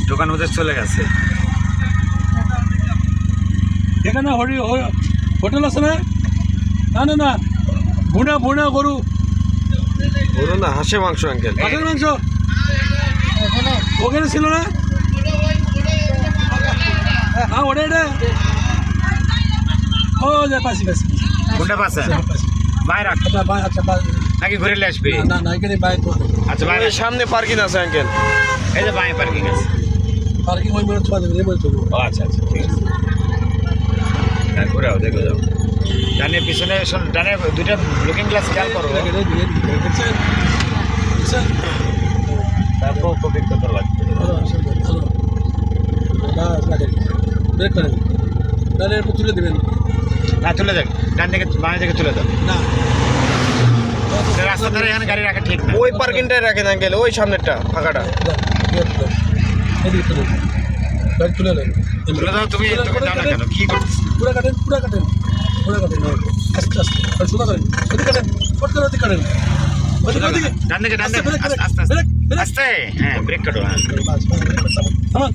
দোকান ওদের চলে গেছে। এখানে হোটেল আছে না? না না না, ভুনা ভুনা গরু, বলুন না, হাঁসের মাংস আঙ্কেল। হাঁসের মাংস ওখানে ছিল না? হ্যাঁ ওটা এটা ও যা পাইছি পাইছি কোনটা পাচ্ছেন? বাইরে রাখ আচ্ছা ভাই, আচ্ছা ভাই, নাকি ঘুরে আসবে? না না এখানে বাইরে তো আচ্ছা বাইরে ওই সামনে পার্কিং আছে আঙ্কেল। এই যে বাইরে পার্কিং আছে। পার্কিং ওই মনে ছোঁয়া দেবে, এই মনে চলবো। ও আচ্ছা আচ্ছা ঠিক আছে। হ্যাঁ ঘুরে যাও, দেখে যাও। ডানে পিছনে ডানে দুইটা লুকিং গ্লাস খেয়াল করো। দেখছেন? দেখছেন? তারপর কপিক করতে লাগবে। ভালো, ভালো। বাস রাখেন, ব্রেক করেন, তাহলে এরপর তুলে দেবেন। না তুলে দেখ, ডান দিকে বাঁ দিকে তুলে দাও। না রাস্তা ধারে এখানে গাড়ি রাখা ঠিক না। ওই পার্কিংটাই রাখেন আঙ্কেল, ওই সামনেরটা ফাঁকাটা। এদিকে তুলে ব্যাগ তুলে নেন। তুলে দাও, তুমি দাও না কেন? কি করছো? পুরা কাটেন, পুরা কাটেন, পুরা কাটেন, আস্তে আস্তে আর সোজা করেন, ওদিকে কাটেন, ফট করে ওদিকে কাটেন, ওদিকে ওদিকে ডান দিকে আস্তে ব্রেক, আস্তে আস্তে ব্রেক, ব্রেক। আস্তে। হ্যাঁ ব্রেক কাটো। হ্যাঁ বাস, থামান।